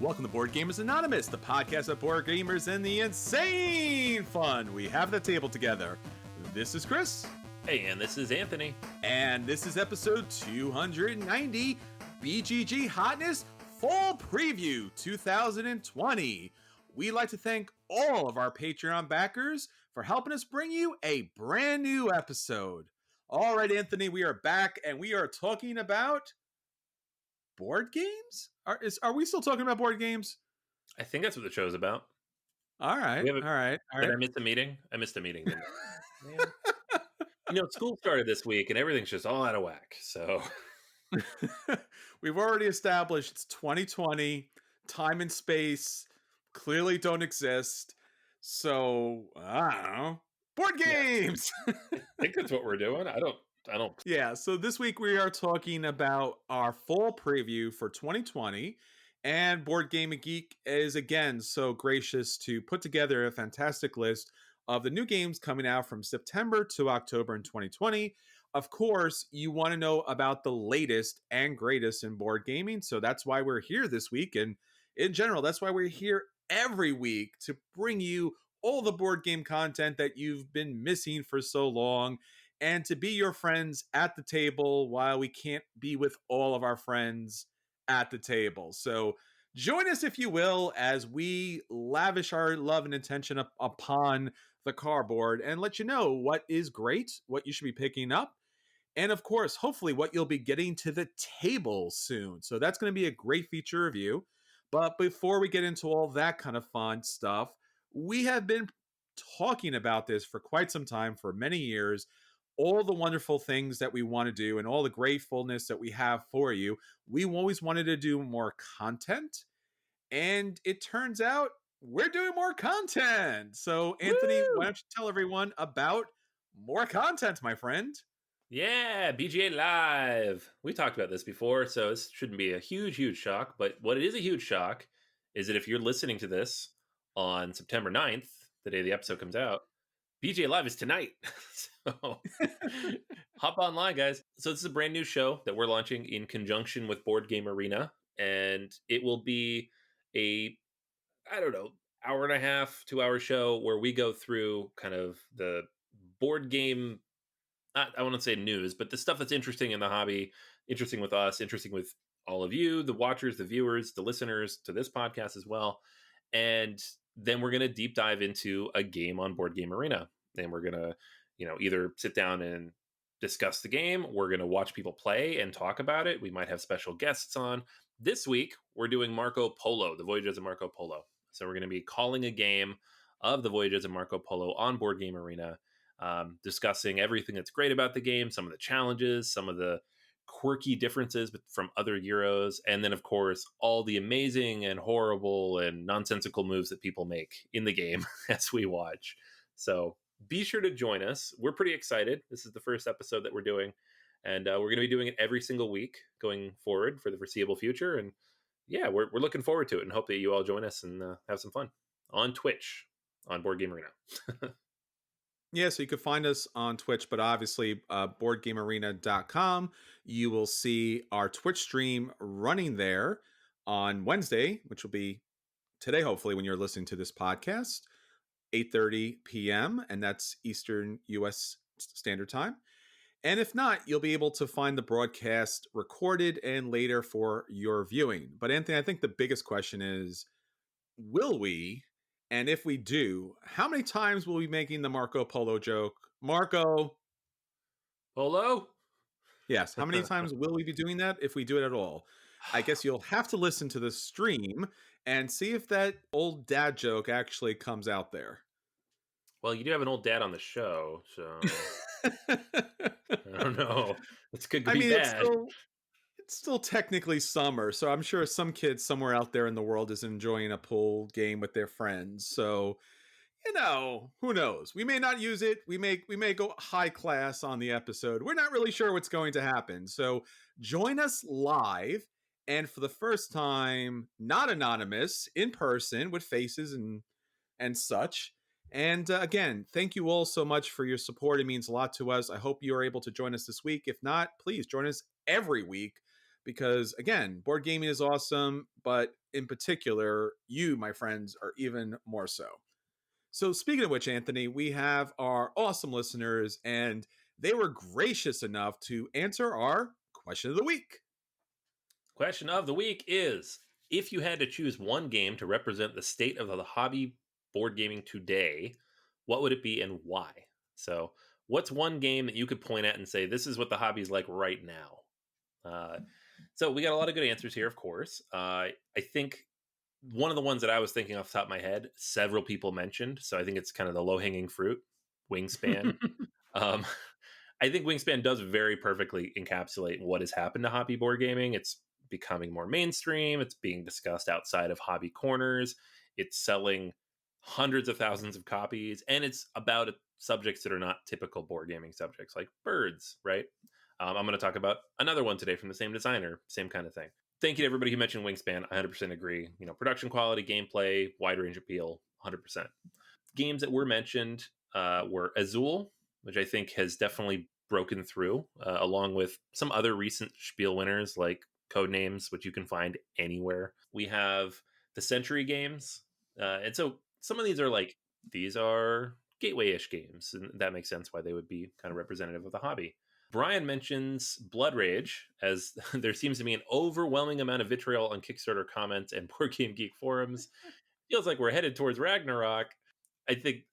Welcome to Board Gamers Anonymous, the podcast of board gamers and the insane fun we have at the table together. This is Chris. Hey, and this is Anthony. And this is episode 290, BGG Hotness Fall Preview 2020. We'd like to thank all of our Patreon backers for helping us bring you a brand new episode. All right, Anthony, we are back and we are talking about board games? Are we still talking about board games? I think that's what the show's about. All right. Did I miss a meeting? I missed a meeting. School started this week and everything's just all out of whack. So we've already established it's 2020. Time and space clearly don't exist. So, I don't know. Board games! Yeah. I think that's what we're doing. I don't. Yeah, so this week we are talking about our fall preview for 2020, and Board Game Geek is again so gracious to put together a fantastic list of the new games coming out from September to October in 2020. Of course, you want to know about the latest and greatest in board gaming, so that's why we're here this week, and in general, that's why we're here every week to bring you all the board game content that you've been missing for so long, and to be your friends at the table while we can't be with all of our friends at the table. So join us, if you will, as we lavish our love and attention upon the cardboard and let you know what is great, what you should be picking up, and of course, hopefully what you'll be getting to the table soon. So that's going to be a great feature review. But before we get into all that kind of fun stuff, we have been talking about this for quite some time, for many years, all the wonderful things that we want to do and all the gratefulness that we have for you. We always wanted to do more content, and it turns out we're doing more content. So, Anthony, why don't you tell everyone about more content, my friend? Yeah, BGA Live. We talked about this before, so this shouldn't be a huge shock. But what it is a huge shock is that if you're listening to this on September 9th, the day the episode comes out, BGA Live is tonight. So hop online, guys. So this is a brand new show that we're launching in conjunction with Board Game Arena. And it will be hour and a half, 2 hour show where we go through kind of the board game, I want to say news, but the stuff that's interesting in the hobby, interesting with us, interesting with all of you, the watchers, the viewers, the listeners to this podcast as well. And then we're going to deep dive into a game on Board Game Arena. And we're going to, either sit down and discuss the game. We're going to watch people play and talk about it. We might have special guests on. This week, we're doing Marco Polo, the Voyages of Marco Polo. So we're going to be calling a game of the Voyages of Marco Polo on Board Game Arena, discussing everything that's great about the game, some of the challenges, some of the quirky differences from other Euros, and then, of course, all the amazing and horrible and nonsensical moves that people make in the game as we watch. So be sure to join us. We're pretty excited. This is the first episode that we're doing, and we're going to be doing it every single week going forward for the foreseeable future. And yeah, we're looking forward to it and hope that you all join us and have some fun on Twitch, on Board Game Arena. Yeah, so you can find us on Twitch, but obviously boardgamearena.com. You will see our Twitch stream running there on Wednesday, which will be today, hopefully, when you're listening to this podcast, 8:30 p.m., and that's Eastern U.S. Standard Time. And if not, you'll be able to find the broadcast recorded and later for your viewing. But Anthony, I think the biggest question is, will we? And if we do, how many times will we be making the Marco Polo joke? Marco Polo? Yes. How many times will we be doing that if we do it at all? I guess you'll have to listen to the stream and see if that old dad joke actually comes out there. Well, you do have an old dad on the show, so I don't know. This could be bad. It's still technically summer, so I'm sure some kid somewhere out there in the world is enjoying a pool game with their friends. So, who knows? We may not use it. We may go high class on the episode. We're not really sure what's going to happen. So join us live, and for the first time, not anonymous, in person with faces and such. And again, thank you all so much for your support. It means a lot to us. I hope you are able to join us this week. If not, please join us every week. because again, board gaming is awesome, but in particular, you, my friends, are even more so. So, speaking of which, Anthony, we have our awesome listeners, and they were gracious enough to answer our question of the week. Question of the week is, if you had to choose one game to represent the state of the hobby board gaming today, what would it be and why? So, what's one game that you could point at and say, this is what the hobby is like right now? So, we got a lot of good answers here, of course. I think one of the ones that I was thinking off the top of my head, several people mentioned. So, I think it's kind of the low hanging fruit, Wingspan. um, I think Wingspan does very perfectly encapsulate what has happened to hobby board gaming. It's becoming more mainstream. It's being discussed outside of hobby corners. It's selling hundreds of thousands of copies, and it's about subjects that are not typical board gaming subjects, like birds, right? I'm going to talk about another one today from the same designer, same kind of thing. Thank you to everybody who mentioned Wingspan. I 100% agree. You know, production quality, gameplay, wide range appeal, 100%. Games that were mentioned were Azul, which I think has definitely broken through, along with some other recent Spiel winners like Codenames, which you can find anywhere. We have the Century games. And so some of these are like, these are gateway-ish games, and that makes sense why they would be kind of representative of the hobby. Brian mentions Blood Rage, as there seems to be an overwhelming amount of vitriol on Kickstarter comments and Board Game Geek forums. Feels like we're headed towards Ragnarok. I think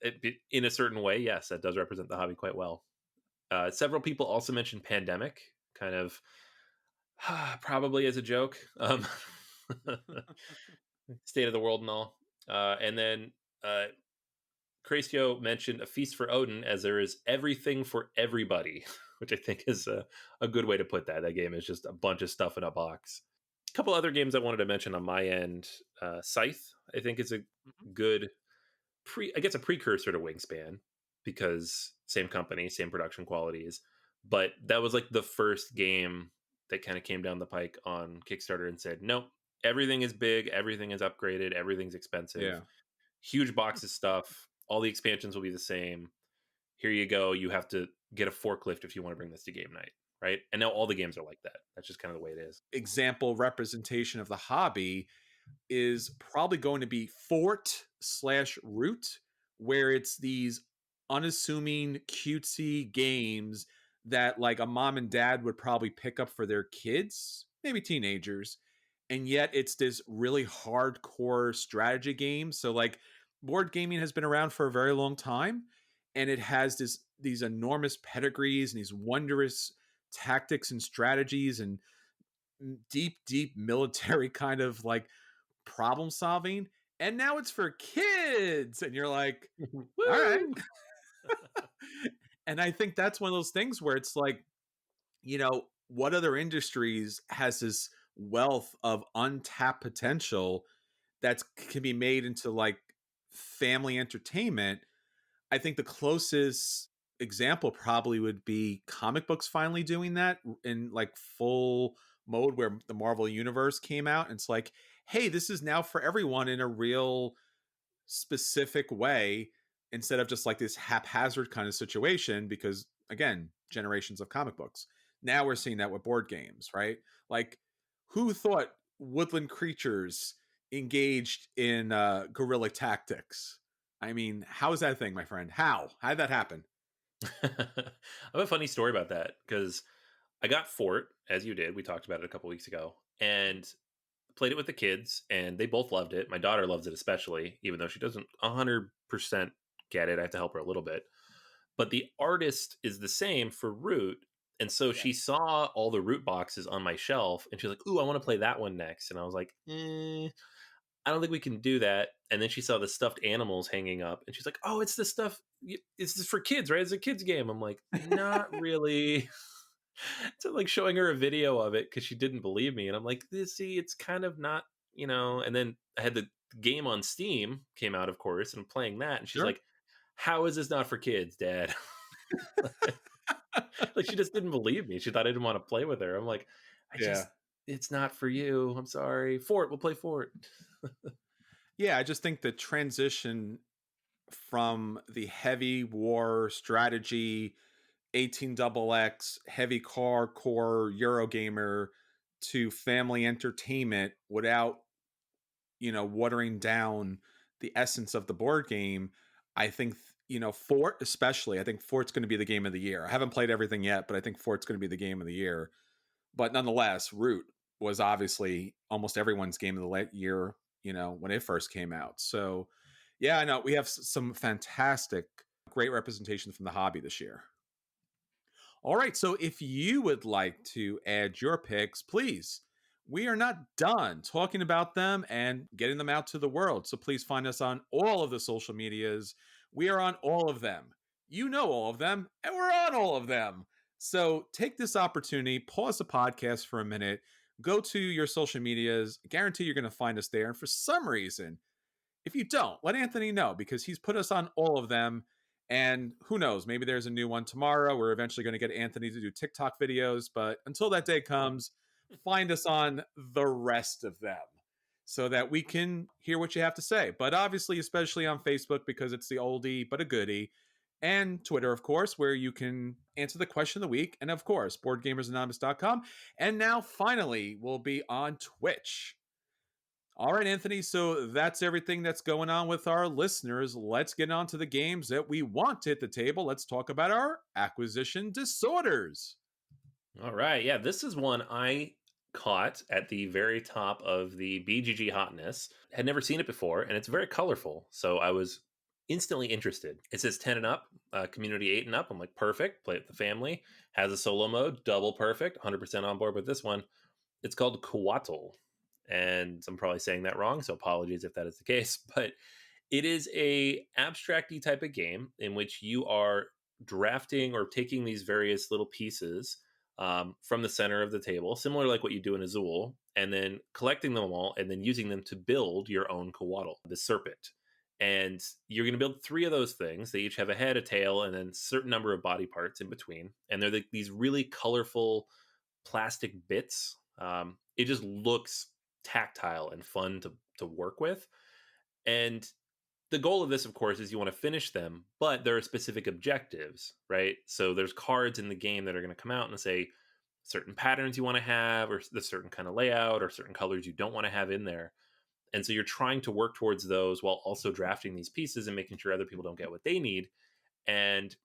in a certain way, yes, that does represent the hobby quite well. Several people also mentioned Pandemic, kind of probably as a joke. State of the world and all. And then Cracio mentioned A Feast for Odin, as there is everything for everybody, which I think is a good way to put that. That game is just a bunch of stuff in a box. A couple other games I wanted to mention on my end. Scythe, I think, is a good I guess a precursor to Wingspan, because same company, same production qualities. But that was like the first game that kind of came down the pike on Kickstarter and said, nope, everything is big, everything is upgraded, everything's expensive. Yeah. Huge box of stuff. All the expansions will be the same. Here you go. You have to get a forklift if you want to bring this to game night, right? And now all the games are like that. That's just kind of the way it is. Example representation of the hobby is probably going to be Fort/Root, where it's these unassuming, cutesy games that like a mom and dad would probably pick up for their kids, maybe teenagers. And yet it's this really hardcore strategy game. So like board gaming has been around for a very long time, and it has these enormous pedigrees and these wondrous tactics and strategies and deep military kind of like problem solving, and now it's for kids, and you're like, all right. And I think that's one of those things where it's like, you know, what other industries has this wealth of untapped potential that can be made into like family entertainment? I think the closest example probably would be comic books finally doing that in like full mode, where the Marvel universe came out, and it's like, hey, this is now for everyone in a real specific way, instead of just like this haphazard kind of situation, because again, generations of comic books. Now we're seeing that with board games, right? Like, who thought woodland creatures engaged in guerrilla tactics? I mean, how is that a thing, my friend? How did that happen? I have a funny story about that, because I got Fort, as you did. We talked about it a couple weeks ago, and played it with the kids, and they both loved it. My daughter loves it especially, even though she doesn't 100% get it. I have to help her a little bit. But the artist is the same for Root. And so she saw all the Root boxes on my shelf, and she's like, ooh, I want to play that one next. And I was like, I don't think we can do that. And then she saw the stuffed animals hanging up, and she's like, oh, it's the stuff. It's this for kids, right? It's a kids game. I'm like, not really. So like showing her a video of it because she didn't believe me, and I'm like, see, it's kind of not, you know. And then I had the game on Steam came out, of course, and I'm playing that, and she's like, how is this not for kids, Dad? Like, she just didn't believe me. She thought I didn't want to play with her. I'm like, it's not for you. I'm sorry. Fort, we'll play Fort. Yeah, I just think the transition from the heavy war strategy 18XX heavy core Eurogamer to family entertainment without, watering down the essence of the board game, I think, Fort especially, I think Fort's going to be the game of the year. I haven't played everything yet, but I think Fort's going to be the game of the year. But nonetheless, Root was obviously almost everyone's game of the year, when it first came out. So, yeah, I know we have some fantastic, great representation from the hobby this year. All right, so if you would like to add your picks, please. We are not done talking about them and getting them out to the world. So please find us on all of the social medias. We are on all of them. You know all of them, and we're on all of them. So take this opportunity, pause the podcast for a minute, go to your social medias. Guarantee you're going to find us there. And for some reason, if you don't, let Anthony know because he's put us on all of them. And who knows, maybe there's a new one tomorrow. We're eventually going to get Anthony to do TikTok videos. But until that day comes, find us on the rest of them so that we can hear what you have to say. But obviously, especially on Facebook, because it's the oldie but a goodie. And Twitter, of course, where you can answer the question of the week. And of course, boardgamersanonymous.com. And now finally, we'll be on Twitch. All right, Anthony. So that's everything that's going on with our listeners. Let's get on to the games that we want to hit the table. Let's talk about our acquisition disorders. All right. Yeah, this is one I caught at the very top of the BGG Hotness. Had never seen it before, and it's very colorful. So I was instantly interested. It says 10 and up, community 8 and up. I'm like, perfect. Play it with the family. Has a solo mode, double perfect. 100% on board with this one. It's called Coatl. And I'm probably saying that wrong, so apologies if that is the case. But it is a abstract-y type of game in which you are drafting or taking these various little pieces from the center of the table, similar like what you do in Azul, and then collecting them all and then using them to build your own Coatl, the serpent. And you're going to build 3 of those things. They each have a head, a tail, and then a certain number of body parts in between. And they're these really colorful plastic bits. It just looks tactile and fun to work with. And the goal of this, of course, is you want to finish them, but there are specific objectives, right? So there's cards in the game that are going to come out and say certain patterns you want to have, or the certain kind of layout, or certain colors you don't want to have in there. And so you're trying to work towards those while also drafting these pieces and making sure other people don't get what they need. And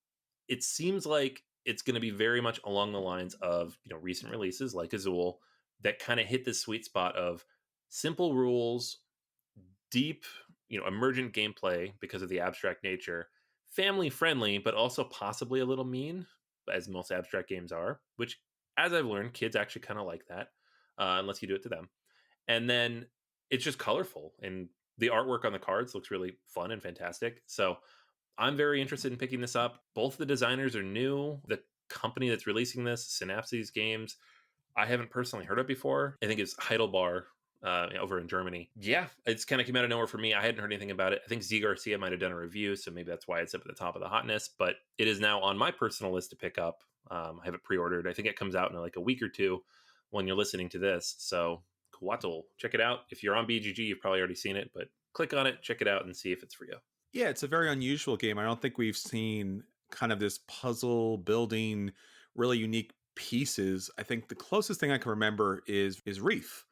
it seems like it's going to be very much along the lines of, recent releases like Azul that kind of hit this sweet spot of simple rules, deep, emergent gameplay because of the abstract nature, family friendly, but also possibly a little mean, as most abstract games are, which, as I've learned, kids actually kind of like that, unless you do it to them. And then it's just colorful, and the artwork on the cards looks really fun and fantastic. So I'm very interested in picking this up. Both the designers are new. The company that's releasing this, Synapses Games, I haven't personally heard of before. I think it's Heidelberg over in Germany. Yeah, it's kind of came out of nowhere for me. I hadn't heard anything about it. I think Z Garcia might have done a review, so maybe that's why it's up at the top of the hotness. But it is now on my personal list to pick up. I have it pre-ordered. I think it comes out in like a week or two when you're listening to this. So Coatl, check it out. If you're on BGG, you've probably already seen it, but click on it, check it out, and see if it's for you. Yeah, it's a very unusual game. I don't think we've seen kind of this puzzle building, really unique pieces. I think the closest thing I can remember is Reef,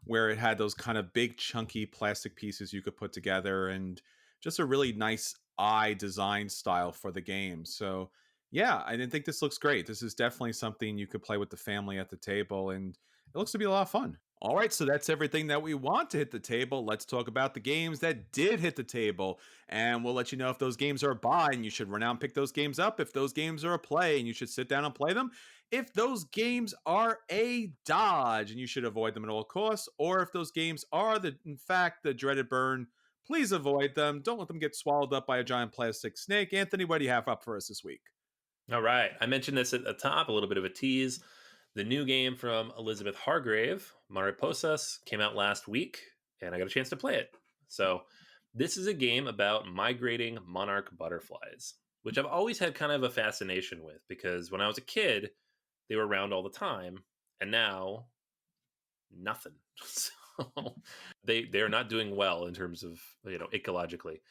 where it had those kind of big chunky plastic pieces you could put together and just a really nice eye design style for the game. So yeah, I didn't think this looks great. This is definitely something you could play with the family at the table, and it looks to be a lot of fun. All right, so that's everything that we want to hit the table. Let's talk about the games that did hit the table, and we'll let you know if those games are a buy and you should run out and pick those games up, if those games are a play and you should sit down and play them, if those games are a dodge and you should avoid them at all costs, or if those games are, in fact, the dreaded burn, please avoid them. Don't let them get swallowed up by a giant plastic snake. Anthony, what do you have up for us this week? All right. I mentioned this at the top, a little bit of a tease. The new game from Elizabeth Hargrave, Mariposas, came out last week, and I got a chance to play it. So this is a game about migrating monarch butterflies, which I've always had kind of a fascination with, because when I was a kid, they were around all the time, and now nothing. So they're not doing well in terms of, ecologically.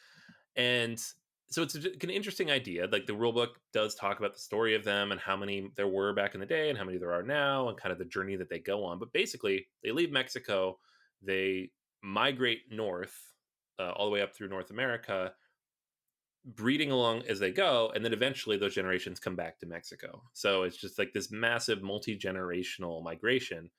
And So it's an interesting idea. Like the rulebook does talk about the story of them and how many there were back in the day and how many there are now and kind of the journey that they go on. But basically, they leave Mexico, they migrate north, all the way up through North America, breeding along as they go, and then eventually those generations come back to Mexico. So it's just like this massive multi-generational migration.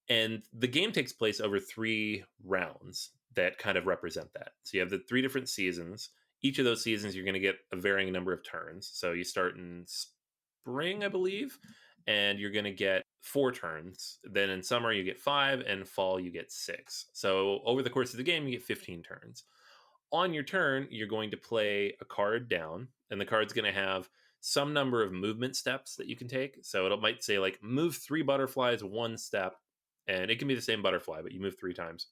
And the game takes place over 3 rounds that kind of represent that. So you have the 3 different seasons. Each of those seasons, you're going to get a varying number of turns. So you start in spring, I believe, and you're going to get 4 turns. Then in summer, you get 5, and fall, you get 6. So over the course of the game, you get 15 turns. On your turn, you're going to play a card down, and the card's going to have some number of movement steps that you can take. So it might say, like, move 3 butterflies 1 step, and it can be the same butterfly, but you move 3 times,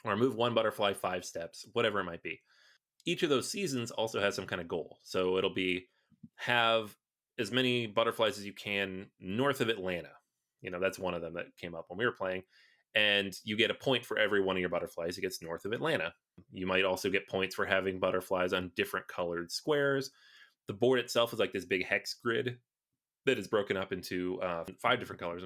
or move 1 butterfly 5 steps, whatever it might be. Each of those seasons also has some kind of goal. So it'll be have as many butterflies as you can north of Atlanta. That's one of them that came up when we were playing. And you get a point for every one of your butterflies that gets north of Atlanta. You might also get points for having butterflies on different colored squares. The board itself is like this big hex grid that is broken up into 5 different colors.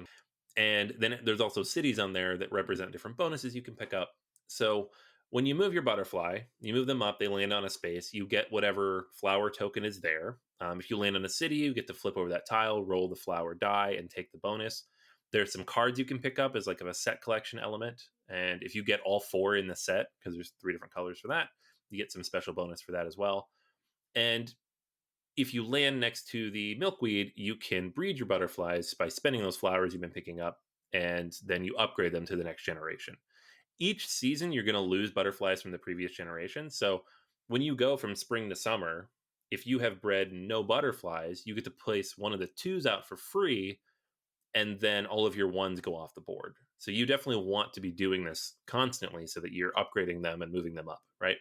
And then there's also cities on there that represent different bonuses you can pick up. So when you move your butterfly, you move them up, they land on a space, you get whatever flower token is there. If you land on a city, you get to flip over that tile, roll the flower die, and take the bonus. There's some cards you can pick up as like a set collection element. And if you get all 4 in the set, because there's 3 different colors for that, you get some special bonus for that as well. And if you land next to the milkweed, you can breed your butterflies by spending those flowers you've been picking up, and then you upgrade them to the next generation. Each season, you're going to lose butterflies from the previous generation. So when you go from spring to summer, if you have bred no butterflies, you get to place one of the 2s out for free, and then all of your 1s go off the board. So you definitely want to be doing this constantly so that you're upgrading them and moving them up, right?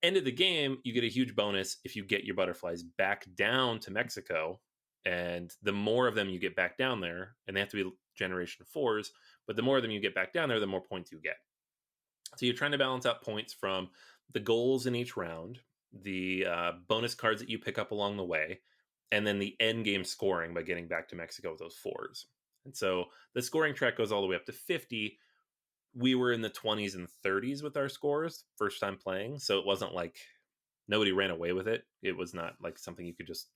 End of the game, you get a huge bonus if you get your butterflies back down to Mexico. And the more of them you get back down there, and they have to be generation 4s, but the more of them you get back down there, the more points you get. So you're trying to balance out points from the goals in each round, the bonus cards that you pick up along the way, and then the end game scoring by getting back to Mexico with those 4s. And so the scoring track goes all the way up to 50. We were in the 20s and 30s with our scores first time playing. So it wasn't like nobody ran away with it. It was not like something you could just,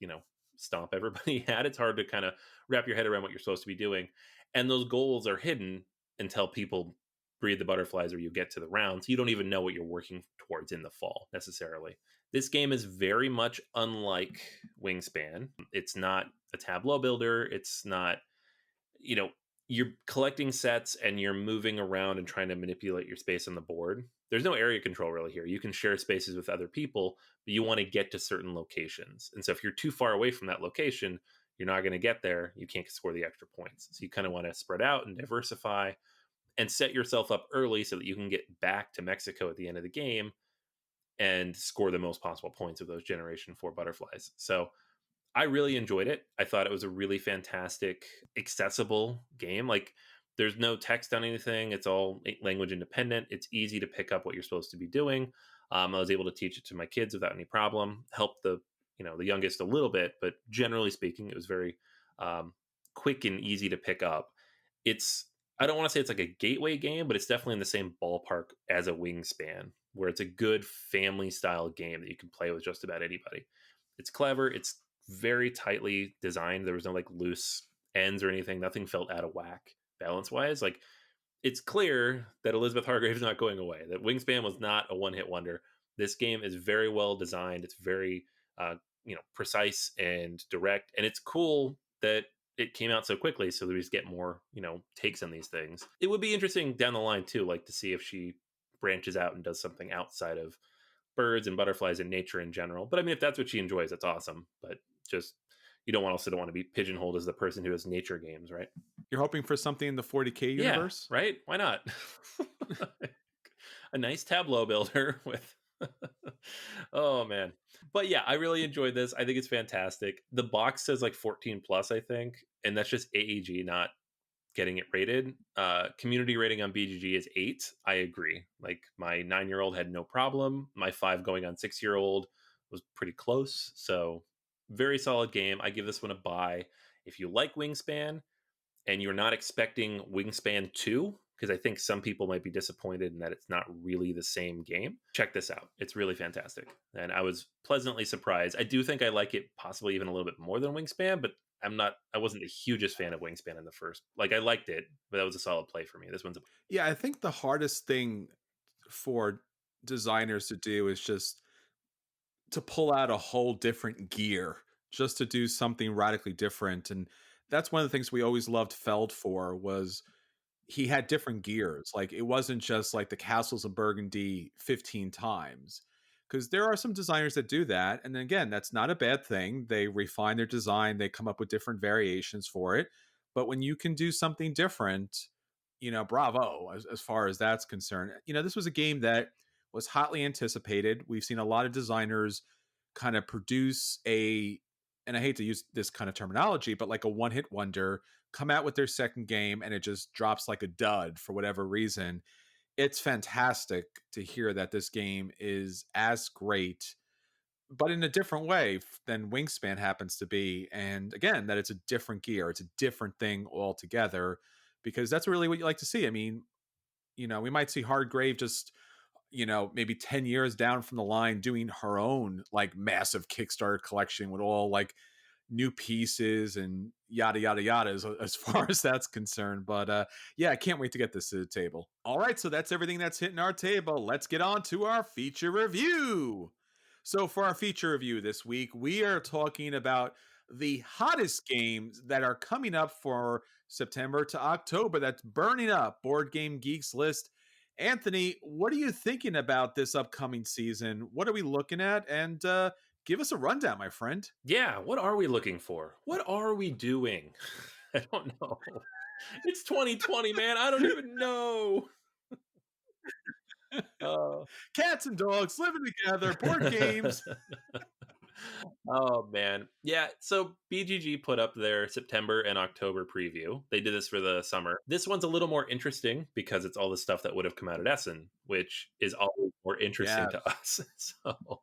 stomp everybody at. It's hard to kind of wrap your head around what you're supposed to be doing. And those goals are hidden until people breed the butterflies or you get to the round. So you don't even know what you're working towards in the fall necessarily. This game is very much unlike Wingspan. It's not a tableau builder. It's not, you're collecting sets and you're moving around and trying to manipulate your space on the board. There's no area control really here. You can share spaces with other people, but you want to get to certain locations. And so if you're too far away from that location, you're not going to get there. You can't score the extra points. So you kind of want to spread out and diversify and set yourself up early so that you can get back to Mexico at the end of the game and score the most possible points of those generation 4 butterflies. So I really enjoyed it. I thought it was a really fantastic, accessible game. Like, there's no text on anything. It's all language independent. It's easy to pick up what you're supposed to be doing. I was able to teach it to my kids without any problem. Helped the youngest a little bit, but generally speaking, it was very quick and easy to pick up. I don't want to say it's like a gateway game, but it's definitely in the same ballpark as a Wingspan, where it's a good family style game that you can play with just about anybody. It's clever. It's very tightly designed. There was no like loose ends or anything. Nothing felt out of whack balance wise. Like, it's clear that Elizabeth Hargrave's not going away. That Wingspan was not a one-hit wonder. This game is very well designed. It's very precise and direct, and it's cool that it came out so quickly so that we just get more takes on these things. It would be interesting down the line too, like to see if she branches out and does something outside of birds and butterflies and nature in general. But I mean, if that's what she enjoys, that's awesome. But just, you don't want to be pigeonholed as the person who has nature games, right? You're hoping for something in the 40K universe? Yeah, right? Why not? A nice tableau builder with oh man. But yeah, I really enjoyed this. I think it's fantastic. The box says like 14 plus, I think, and that's just AEG not getting it rated. Community rating on BGG is 8. I agree. Like, my 9-year-old had no problem. My 5 going on 6-year-old was pretty close. So very solid game. I give this one a buy. If you like Wingspan and you're not expecting Wingspan 2, because I think some people might be disappointed in that it's not really the same game, check this out. It's really fantastic. And I was pleasantly surprised. I do think I like it possibly even a little bit more than Wingspan, but I wasn't the hugest fan of Wingspan in the first. Like, I liked it, but that was a solid play for me. This one's Yeah, I think the hardest thing for designers to do is just to pull out a whole different gear, just to do something radically different. And that's one of the things we always loved Feld for, was he had different gears. Like, it wasn't just like the castles of Burgundy 15 times. Because there are some designers that do that. And then again, that's not a bad thing. They refine their design, they come up with different variations for it. But when you can do something different, bravo, as far as that's concerned. This was a game that was hotly anticipated. We've seen a lot of designers kind of produce and I hate to use this kind of terminology, but like a one-hit wonder, come out with their second game and it just drops like a dud for whatever reason. It's fantastic to hear that this game is as great, but in a different way than Wingspan happens to be. And again, that it's a different gear, it's a different thing altogether, because that's really what you like to see. I mean, we might see Hardgrave just, maybe 10 years down from the line doing her own like massive Kickstarter collection with all like new pieces and yada yada yada as far as that's concerned. But yeah, I can't wait to get this to the table. All right, so that's everything that's hitting our table. Let's get on to our feature review. So for our feature review this week, we are talking about the hottest games that are coming up for September to October. That's burning up Board Game Geek's list. Anthony, what are you thinking about this upcoming season? What are we looking at? And give us a rundown, my friend. Yeah, what are we looking for? What are we doing? I don't know. It's 2020, man. I don't even know. Cats and dogs living together, board games. Oh man. Yeah, so BGG put up their September and October preview. They did this for the summer. This one's a little more interesting because it's all the stuff that would have come out at Essen, which is always more interesting to us. So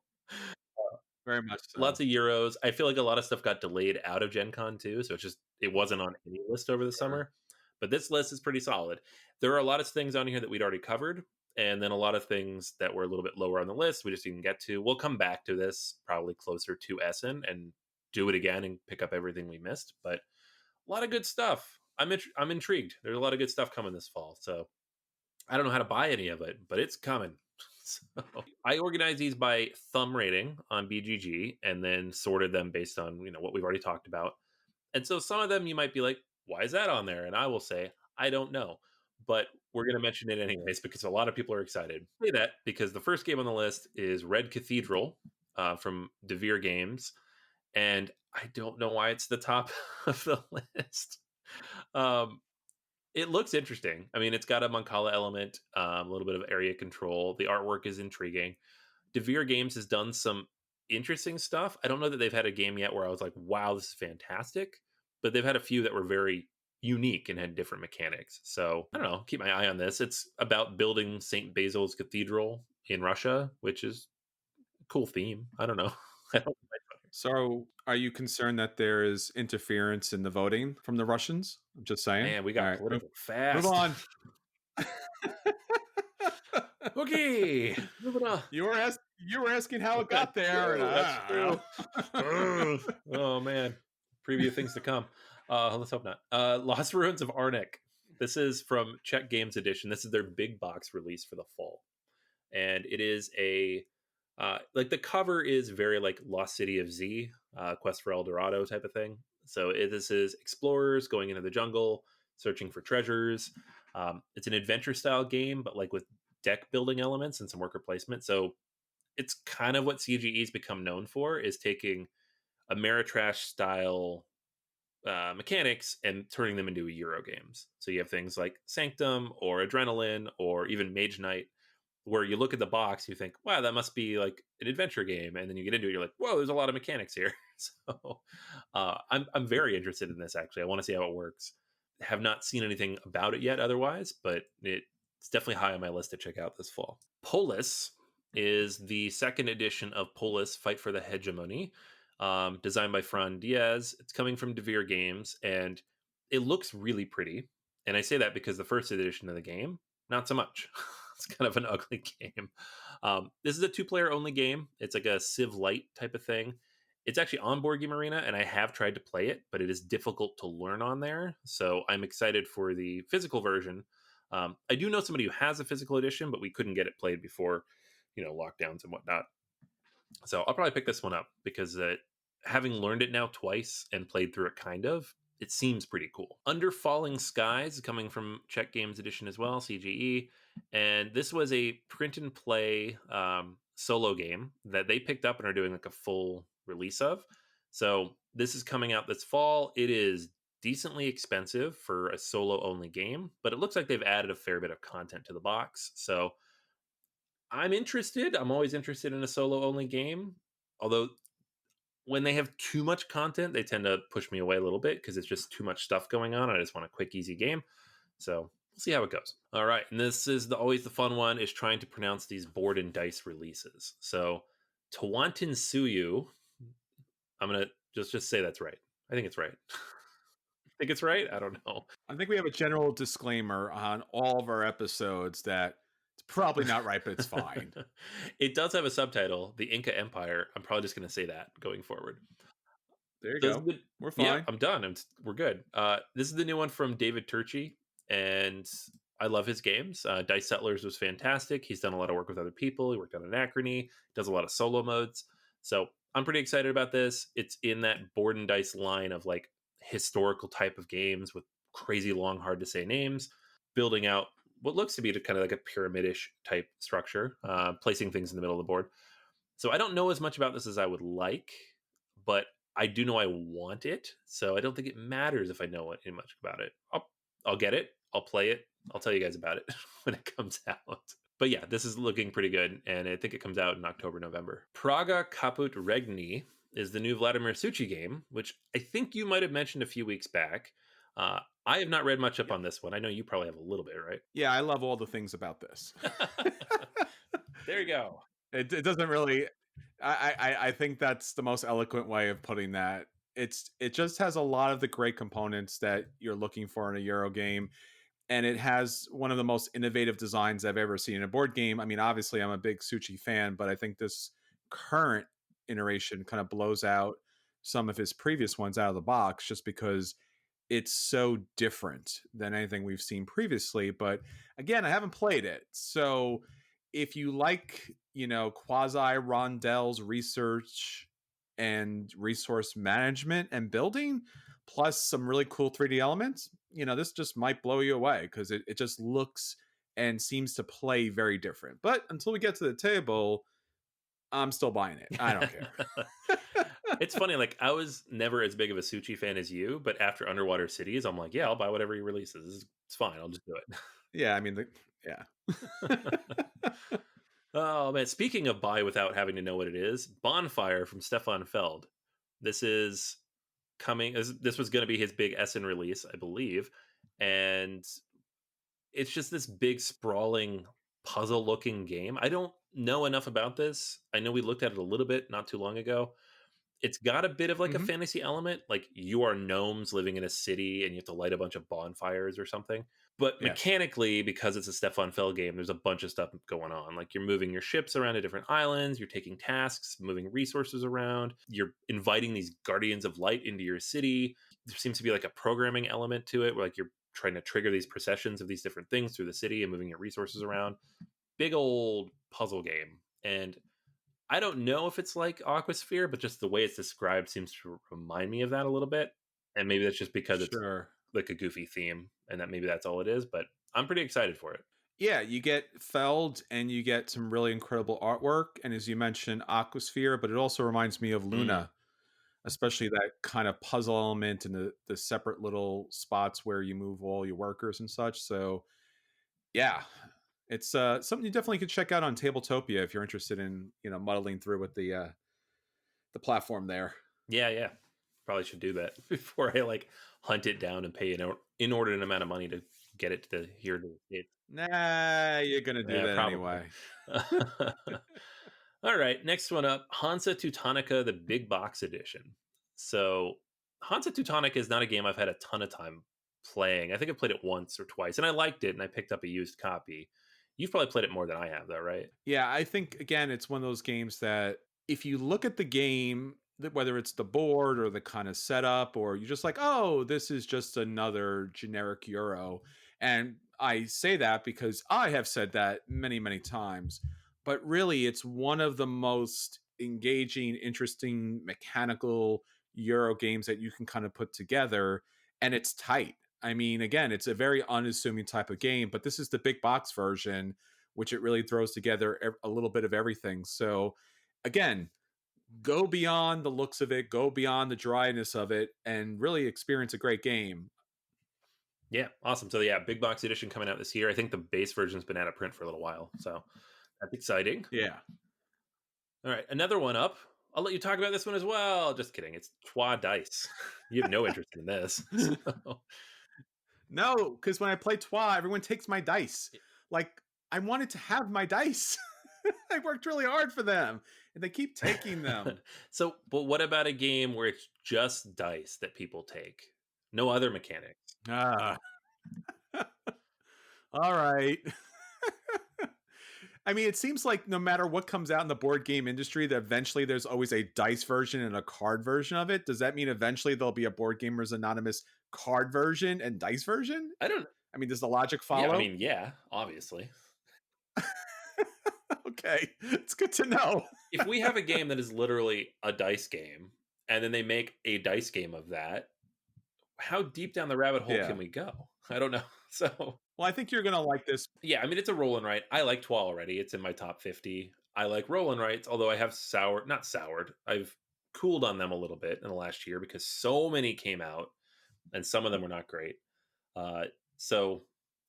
very much so. Lots of Euros. I feel like a lot of stuff got delayed out of Gen Con too, so it wasn't on any list over the summer. But this list is pretty solid. There are a lot of things on here that we'd already covered, and then a lot of things that were a little bit lower on the list we just didn't get to. We'll come back to this probably closer to Essen and do it again and pick up everything we missed. But a lot of good stuff. I'm intrigued. There's a lot of good stuff coming this fall. So I don't know how to buy any of it, but it's coming. So I organized these by thumb rating on BGG and then sorted them based on what we've already talked about. And so some of them you might be like, why is that on there? And I will say, I don't know. But we're going to mention it anyways because a lot of people are excited. I say that because the first game on the list is Red Cathedral from Devere Games. And I don't know why it's the top of the list. It looks interesting. I mean, it's got a Mancala element, a little bit of area control. The artwork is intriguing. Devere Games has done some interesting stuff. I don't know that they've had a game yet where I was like, wow, this is fantastic. But they've had a few that were very unique and had different mechanics. So I don't know, keep my eye on this. It's about building St. Basil's Cathedral in Russia, which is a cool theme. I don't know. So are you concerned that there is interference in the voting from the Russians? I'm just saying. Man, we got political fast. Move on. Okay, moving on. You were asking how it got there. That's true. Oh man, preview things to come. Let's hope not. Lost Ruins of Arnic. This is from Czech Games Edition. This is their big box release for the fall, and it is a like the cover is very like Lost City of Z, Quest for El Dorado type of thing. So this is explorers going into the jungle, searching for treasures. It's an adventure style game, but like with deck building elements and some worker placement. So it's kind of what CGE's become known for, is taking Ameritrash style mechanics and turning them into Euro games. So you have things like Sanctum or Adrenaline or even Mage Knight, where you look at the box, you think, wow, that must be like an adventure game. And then you get into it, you're like, whoa, there's a lot of mechanics here. So I'm very interested in this, actually. I want to see how it works. Have not seen anything about it yet otherwise, but it's definitely high on my list to check out this fall. Polis is the second edition of Polis Fight for the Hegemony, designed by Fran Diaz. It's coming from Devere Games, and it looks really pretty. And I say that because the first edition of the game, not so much. It's kind of an ugly game. This is a two-player only game. It's like a Civ Light type of thing. It's actually on Board Game Arena, and I have tried to play it, but it is difficult to learn on there. So I'm excited for the physical version. I do know somebody who has a physical edition, but we couldn't get it played before, lockdowns and whatnot. So I'll probably pick this one up because having learned it now twice and played through it it seems pretty cool. Under Falling Skies, coming from Czech Games Edition as well, CGE. And this was a print and play solo game that they picked up and are doing like a full release of. So this is coming out this fall. It is decently expensive for a solo only game, but it looks like they've added a fair bit of content to the box. So I'm interested. I'm always interested in a solo only game. Although when they have too much content, they tend to push me away a little bit because it's just too much stuff going on. I just want a quick, easy game. So we'll see how it goes. All right. And this is always the fun one, is trying to pronounce these board and dice releases. So Tawantin Suyu, I'm going to just say that's right. I think it's right. Think it's right? I don't know. I think we have a general disclaimer on all of our episodes that it's probably not right, but it's fine. It does have a subtitle, The Inca Empire. I'm probably just going to say that going forward. There you go. We're fine. Yeah, I'm done. We're good. This is the new one from David Turchi, and I love his games. Dice Settlers was fantastic. He's done a lot of work with other people. He worked on Anachrony, does a lot of solo modes. So I'm pretty excited about this. It's in that board and dice line of like historical type of games with crazy long, hard to say names, building out what looks to be kind of like a pyramidish type structure, placing things in the middle of the board. So I don't know as much about this as I would like, but I do know I want it. So I don't think it matters if I know any much about it. I'll get it. I'll play it. I'll tell you guys about it when it comes out. But yeah, this is looking pretty good, and I think it comes out in October, November. Praga Kaput Regni is the new Vladimir Suchy game, which I think you might have mentioned a few weeks back. I have not read much up on this one. I know you probably have a little bit, right? Yeah, I love all the things about this. There you go. It doesn't really. I think that's the most eloquent way of putting that. It just has a lot of the great components that you're looking for in a Euro game, and it has one of the most innovative designs I've ever seen in a board game. I mean, obviously, I'm a big Suchy fan, but I think this current iteration kind of blows out some of his previous ones out of the box, just because it's so different than anything we've seen previously. But again, I haven't played it, so if you like, quasi rondels research and resource management and building, plus some really cool 3D elements, this just might blow you away because it just looks and seems to play very different. But until we get to the table, I'm still buying it. I don't care. It's funny, like I was never as big of a Suchy fan as you, but after Underwater Cities, I'm like, yeah, I'll buy whatever he releases. It's fine. I'll just do it. Yeah, I mean, yeah. Oh man, speaking of buy without having to know what it is, Bonfire from Stefan Feld. This is coming. This was going to be his big Essen release, I believe, and it's just this big sprawling puzzle-looking game. I don't know enough about this. I know we looked at it a little bit not too long ago. It's got a bit of like a fantasy element, like you are gnomes living in a city and you have to light a bunch of bonfires or something. But mechanically, because it's a Stefan Feld game, there's a bunch of stuff going on. Like you're moving your ships around to different islands, you're taking tasks, moving resources around, you're inviting these guardians of light into your city. There seems to be like a programming element to it, where like you're trying to trigger these processions of these different things through the city and moving your resources around. Big old puzzle game. And I don't know if it's like Aquasphere, but just the way it's described seems to remind me of that a little bit. And maybe that's just because it's like a goofy theme and that maybe that's all it is, but I'm pretty excited for it. Yeah, you get Feld and you get some really incredible artwork. And as you mentioned, Aquasphere, but it also reminds me of Luna, especially that kind of puzzle element and the separate little spots where you move all your workers and such. So yeah, it's something you definitely could check out on Tabletopia if you're interested in, muddling through with the platform there. Yeah. probably should do that before I like hunt it down and pay an inordinate amount of money to get it to here to the States. Nah, you're gonna do Yeah, that probably. anyway. All right, next one up, Hansa Teutonica, the big box edition. So Hansa Teutonica is not a game I've had a ton of time playing. I think I played it once or twice, and I liked it, and I picked up a used copy. You've probably played it more than I have, though, right? Yeah, I think again, it's one of those games that if you look at the game, whether it's the board or the kind of setup, or you're just like, oh, this is just another generic Euro. And I say that because I have said that many, many times. But really, it's one of the most engaging, interesting, mechanical Euro games that you can kind of put together. And it's tight. I mean, again, it's a very unassuming type of game, but this is the big box version, which it really throws together a little bit of everything. So, again, go beyond the looks of it, go beyond the dryness of it, and really experience a great game. Yeah, awesome. So yeah, big box edition coming out this year. I think the base version's been out of print for a little while, so that's exciting. Yeah. All right, another one up. I'll let you talk about this one as well. Just kidding. It's Trois Dice. You have no interest in this. So. No, because when I play Trois, everyone takes my dice. Like, I wanted to have my dice. I worked really hard for them, and they keep taking them. So, but what about a game where it's just dice that people take? No other mechanics. Ah. All right. I mean, it seems like no matter what comes out in the board game industry, that eventually there's always a dice version and a card version of it. Does that mean eventually there'll be a Board Gamers Anonymous card version and dice version? I don't. I mean, does the logic follow? Yeah, I mean, yeah, obviously. Okay, it's good to know. If we have a game that is literally a dice game, and then they make a dice game of that, how deep down the rabbit hole can we go? I don't know. So, well, I think you're gonna like this. Yeah, I mean, it's a roll and write. I like Trois already. It's in my top 50. I like roll and writes, although I have not soured. I've cooled on them a little bit in the last year because so many came out, and some of them were not great. So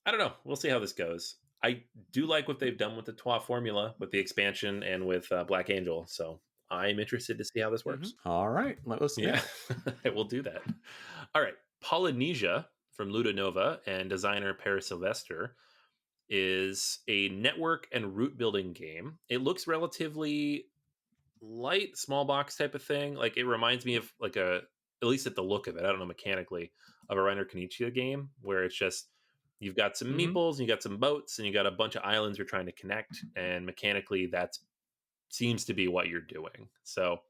I don't know. We'll see how this goes. I do like what they've done with the Trois formula, with the expansion, and with Black Angel. So I'm interested to see how this works. Mm-hmm. All right, let us know. Yeah, I will do that. All right, Polynesia from Ludonova and designer Paris Sylvester is a network and route building game. It looks relatively light, small box type of thing. Like it reminds me of like at least at the look of it, I don't know mechanically, of a Reiner Knizia game where it's just you've got some meeples and you got some boats and you got a bunch of islands you're trying to connect, and mechanically that seems to be what you're doing. So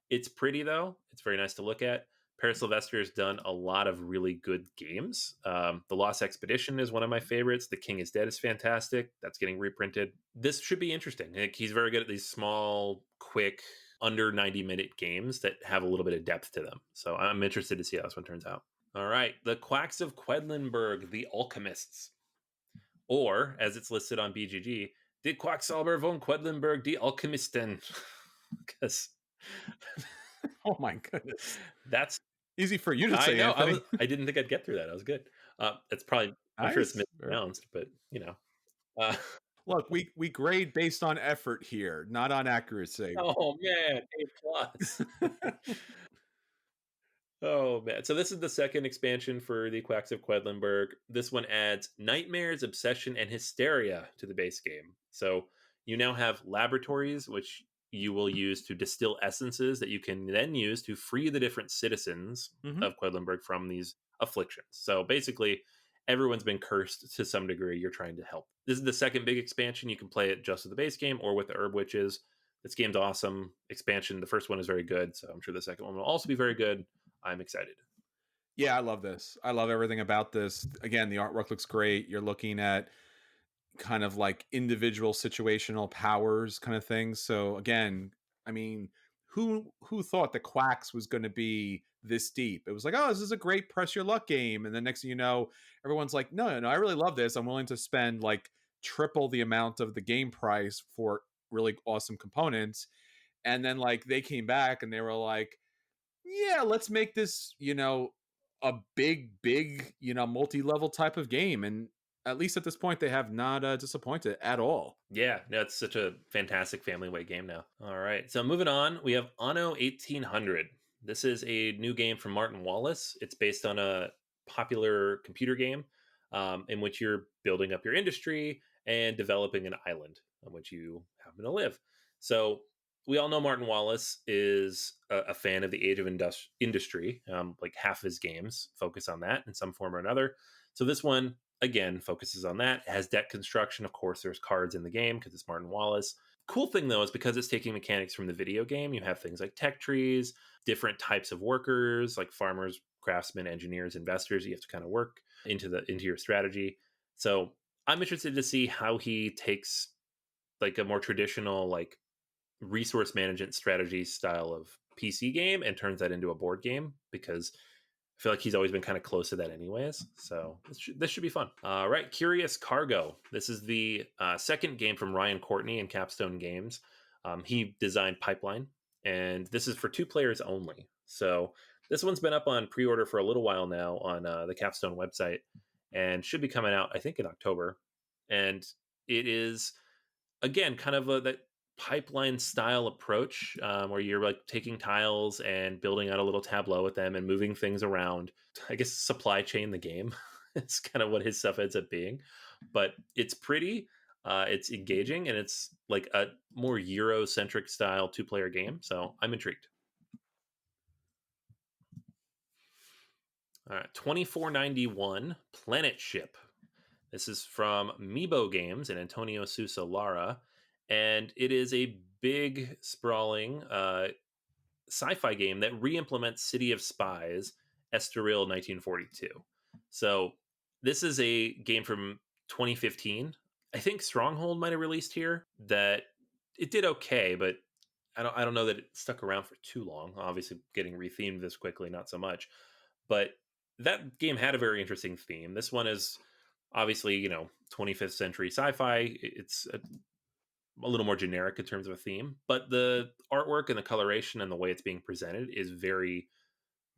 it's pretty though. It's very nice to look at. Paris Sylvester has done a lot of really good games. The Lost Expedition is one of my favorites. The King is Dead is fantastic. That's getting reprinted. This should be interesting. Like, he's very good at these small, quick, under 90-minute games that have a little bit of depth to them. So I'm interested to see how this one turns out. All right. The Quacks of Quedlenberg, the Alchemists. Or, as it's listed on BGG, Die Quacksalber von Quedlenberg, die Alchemisten. Because... Oh my goodness. That's easy for you to say. I know. Anthony. I didn't think I'd get through that. I was good. It's probably, I'm sure it's mispronounced, but you know. Look, we grade based on effort here, not on accuracy. Oh man, A+. Oh man. So this is the second expansion for the Quacks of Quedlenberg. This one adds Nightmares, Obsession, and Hysteria to the base game. So you now have laboratories, which you will use to distill essences that you can then use to free the different citizens of Quedlenberg from these afflictions. So basically, everyone's been cursed to some degree. You're trying to help. This is the second big expansion. You can play it just with the base game or with the Herb Witches. This game's awesome. Expansion, the first one is very good, so I'm sure the second one will also be very good. I'm excited. Yeah, I love this. I love everything about this. Again, the artwork looks great. You're looking at kind of like individual situational powers kind of things. So again, I mean, who thought the Quacks was going to be this deep? It was like, oh, this is a great press your luck game. And then next thing you know, everyone's like, no, I really love this. I'm willing to spend like triple the amount of the game price for really awesome components. And then like they came back and they were like, yeah, let's make this, a big, multi-level type of game. And at least at this point, they have not disappointed at all. Yeah, no, it's such a fantastic family weight game now. All right, so moving on, we have Anno 1800, This is a new game from Martin Wallace. It's based on a popular computer game in which you're building up your industry and developing an island on which you happen to live. So we all know Martin Wallace is a fan of the Age of Industry. Like half of his games focus on that in some form or another. So this one again focuses on that. It has deck construction. Of course, there's cards in the game because it's Martin Wallace. Cool thing though is because it's taking mechanics from the video game, you have things like tech trees, different types of workers like farmers, craftsmen, engineers, investors. You have to kind of work into your strategy. So I'm interested to see how he takes like a more traditional like resource management strategy style of PC game and turns that into a board game, because I feel like he's always been kind of close to that anyways. So this should be fun. All right. Curious Cargo. This is the second game from Ryan Courtney and Capstone Games. He designed Pipeline, and this is for 2 players only. So this one's been up on pre-order for a little while now on the Capstone website and should be coming out, I think, in October. And it is, again, kind of that pipeline style approach where you're like taking tiles and building out a little tableau with them and moving things around. I guess supply chain the game. It's kind of what his stuff ends up being, but it's pretty. It's engaging, and it's like a more Euro-centric style 2-player game. So I'm intrigued. All right, 2491 Planetship. This is from Meebo Games and Antonio Sousa Lara, and it is a big, sprawling sci-fi game that re-implements City of Spies, Estoril 1942. So this is a game from 2015. I think Stronghold might have released here. That it did okay, but I don't know that it stuck around for too long. Obviously, getting rethemed this quickly, not so much. But that game had a very interesting theme. This one is obviously, 25th century sci-fi. It's a little more generic in terms of a theme, but the artwork and the coloration and the way it's being presented is very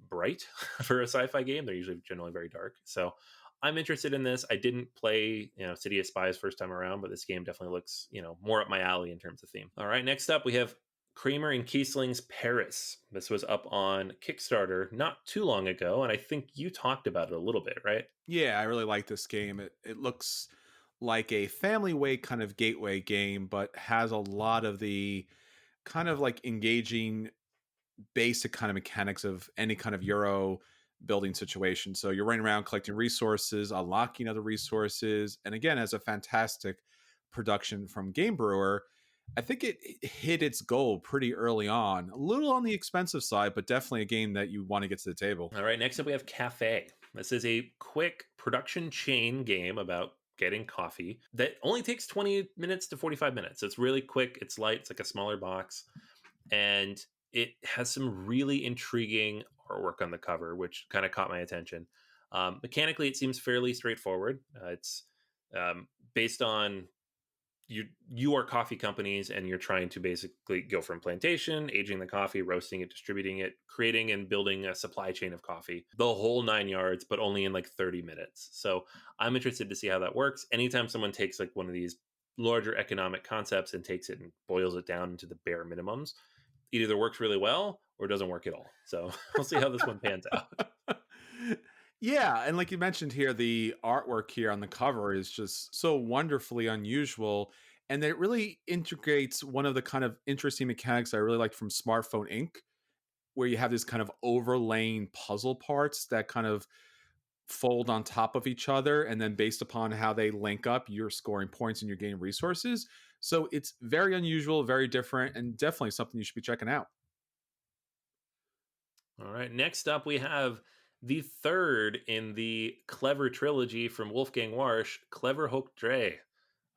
bright for a sci-fi game. They're usually generally very dark. So I'm interested in this. I didn't play, City of Spies first time around, but this game definitely looks, more up my alley in terms of theme. All right, next up we have Kramer and Kiesling's Paris. This was up on Kickstarter not too long ago, and I think you talked about it a little bit, right? Yeah, I really like this game. It looks like a family way kind of gateway game, but has a lot of the kind of like engaging basic kind of mechanics of any kind of Euro building situation. So you're running around collecting resources, unlocking other resources, and again, as a fantastic production from Game Brewer, I think it hit its goal pretty early on. A little on the expensive side, but definitely a game that you want to get to the table. All right, next up we have Cafe. This is a quick production chain game about getting coffee that only takes 20 minutes to 45 minutes. So it's really quick, it's light, it's like a smaller box, and it has some really intriguing artwork on the cover, which kind of caught my attention. Mechanically, it seems fairly straightforward. It's based on you are coffee companies, and you're trying to basically go from plantation, aging the coffee, roasting it, distributing it, creating and building a supply chain of coffee, the whole 9 yards, but only in like 30 minutes. So I'm interested to see how that works. Anytime someone takes like one of these larger economic concepts and takes it and boils it down into the bare minimums, it either works really well or doesn't work at all. So we'll see how this one pans out. Yeah, and like you mentioned here, the artwork here on the cover is just so wonderfully unusual, and it really integrates one of the kind of interesting mechanics I really liked from Smartphone Inc., where you have this kind of overlaying puzzle parts that kind of fold on top of each other, and then based upon how they link up, you're scoring points and you're gaining resources. So it's very unusual, very different, and definitely something you should be checking out. All right. Next up, we have the third in the Clever trilogy from Wolfgang Warsch, Clever Hoch Dreh.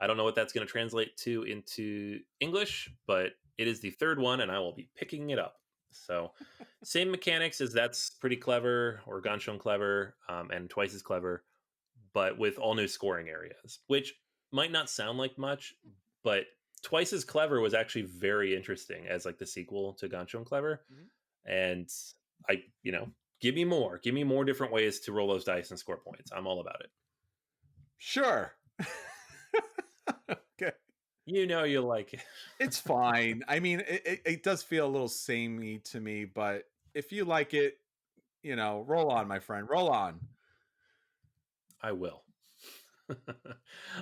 I don't know what that's going to translate to into English, but it is the third one, and I will be picking it up. So, same mechanics as That's Pretty Clever or Ganz schön Clever, and Twice as Clever, but with all new scoring areas, which might not sound like much, but Twice as Clever was actually very interesting as like the sequel to Ganz schön Clever. Mhm. And I, give me more different ways to roll those dice and score points. I'm all about it. Sure. Okay. You like it. It's fine. I mean, it does feel a little samey to me, but if you like it, roll on, my friend, roll on. I will.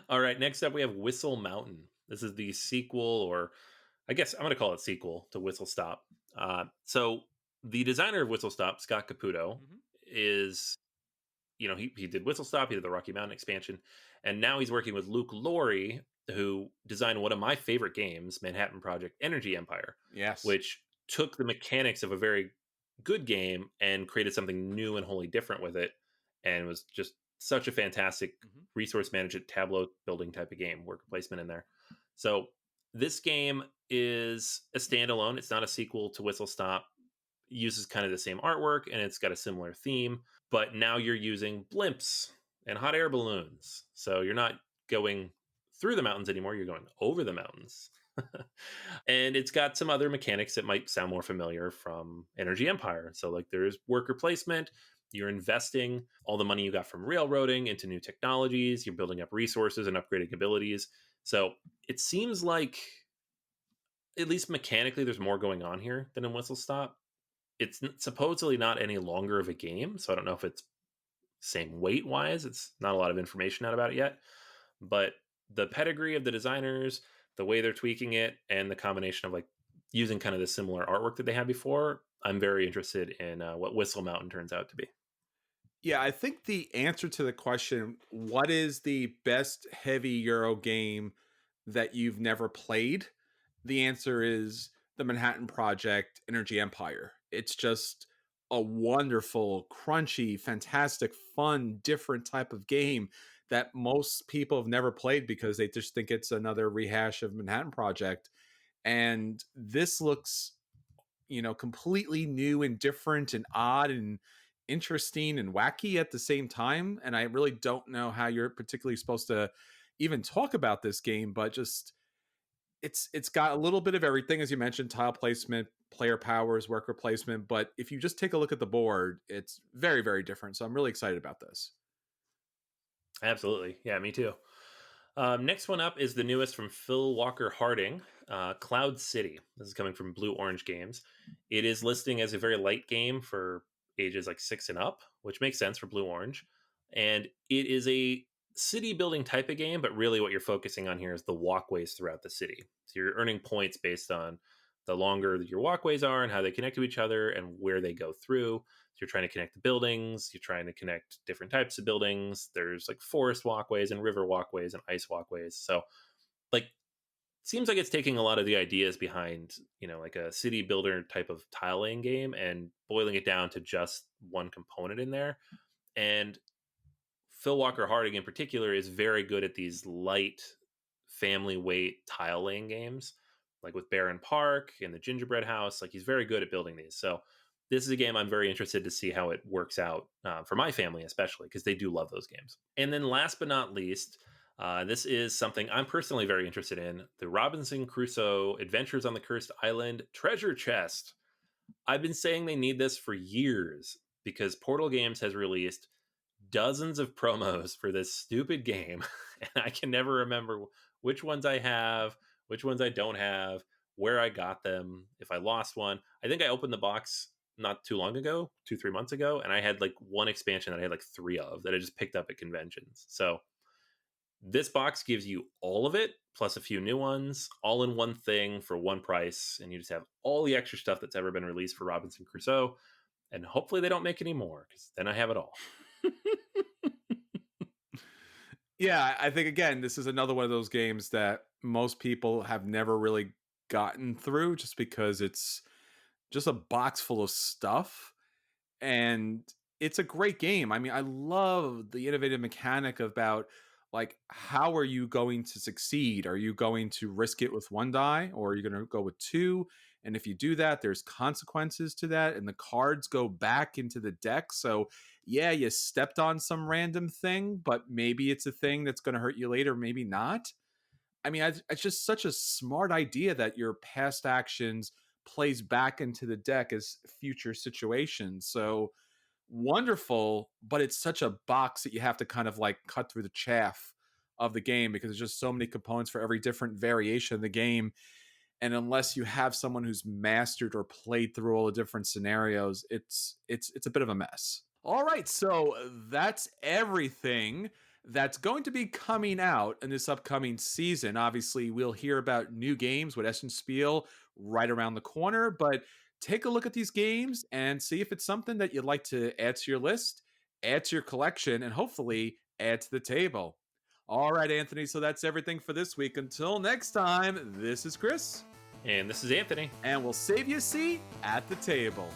All right, next up we have Whistle Mountain. This is the sequel, or I guess I'm going to call it sequel to Whistle Stop. So the designer of Whistle Stop, Scott Caputo, Mhm. is, he did Whistle Stop, he did the Rocky Mountain expansion, and now he's working with Luke Laurie, who designed one of my favorite games, Manhattan Project Energy Empire, Yes. which took the mechanics of a very good game and created something new and wholly different with it, and was just such a fantastic Mhm. resource management tableau building type of game, worker placement in there. So this game is a standalone. It's not a sequel to Whistle Stop. Uses kind of the same artwork and it's got a similar theme, but now you're using blimps and hot air balloons. So you're not going through the mountains anymore, you're going over the mountains. And it's got some other mechanics that might sound more familiar from Energy Empire. So, like, there's worker placement, you're investing all the money you got from railroading into new technologies, you're building up resources and upgrading abilities. So, it seems like, at least mechanically, there's more going on here than in Whistle Stop. It's supposedly not any longer of a game, so I don't know if it's same weight wise. It's not a lot of information out about it yet, but the pedigree of the designers, the way they're tweaking it, and the combination of like using kind of the similar artwork that they had before, I'm very interested in what Whistle Mountain turns out to be. Yeah, I think the answer to the question, what is the best heavy Euro game that you've never played? The answer is the Manhattan Project Energy Empire. It's just a wonderful, crunchy, fantastic, fun, different type of game that most people have never played because they just think it's another rehash of Manhattan Project. And this looks, completely new and different and odd and interesting and wacky at the same time. And I really don't know how you're particularly supposed to even talk about this game, but just it's got a little bit of everything, as you mentioned: tile placement, player powers, worker placement. But if you just take a look at the board, it's very, very different. So I'm really excited about this. Absolutely. Yeah, me too. Next one up is the newest from Phil Walker Harding, Cloud City. This is coming from Blue Orange Games. It is listing as a very light game for ages like 6 and up, which makes sense for Blue Orange. And it is a city building type of game, but really what you're focusing on here is the walkways throughout the city. So you're earning points based on the longer your walkways are and how they connect to each other and where they go through. So you're trying to connect the buildings, you're trying to connect different types of buildings. There's like forest walkways and river walkways and ice walkways. So, like, seems like it's taking a lot of the ideas behind, like a city builder type of tile laying game and boiling it down to just one component in there. And Phil Walker Harding in particular is very good at these light family weight tile laying games, like with Barron Park and the Gingerbread House. Like, he's very good at building these. So this is a game I'm very interested to see how it works out for my family, especially because they do love those games. And then last but not least, this is something I'm personally very interested in: the Robinson Crusoe Adventures on the Cursed Island Treasure Chest. I've been saying they need this for years because Portal Games has released dozens of promos for this stupid game, and I can never remember which ones I have, which ones I don't have, where I got them, if I lost one. I think I opened the box not too long ago, 2-3 months ago, and I had like one expansion that I had like 3 of that I just picked up at conventions. So this box gives you all of it plus a few new ones all in one thing for one price, and you just have all the extra stuff that's ever been released for Robinson Crusoe. And hopefully they don't make any more, because then I have it all. Yeah, I think again, this is another one of those games that most people have never really gotten through just because it's just a box full of stuff. And it's a great game. I mean, I love the innovative mechanic about, like, how are you going to succeed? Are you going to risk it with 1 die, or are you going to go with 2? And if you do that, there's consequences to that, and the cards go back into the deck. So yeah, you stepped on some random thing, but maybe it's a thing that's going to hurt you later, maybe not. I mean, it's just such a smart idea that your past actions plays back into the deck as future situations. So wonderful, but it's such a box that you have to kind of like cut through the chaff of the game because there's just so many components for every different variation of the game. And unless you have someone who's mastered or played through all the different scenarios, it's a bit of a mess. All right, so that's everything that's going to be coming out in this upcoming season. Obviously, we'll hear about new games with Essen Spiel right around the corner, but take a look at these games and see if it's something that you'd like to add to your list, add to your collection, and hopefully add to the table. All right, Anthony, so that's everything for this week. Until next time, this is Chris. And this is Anthony. And we'll save you a seat at the table.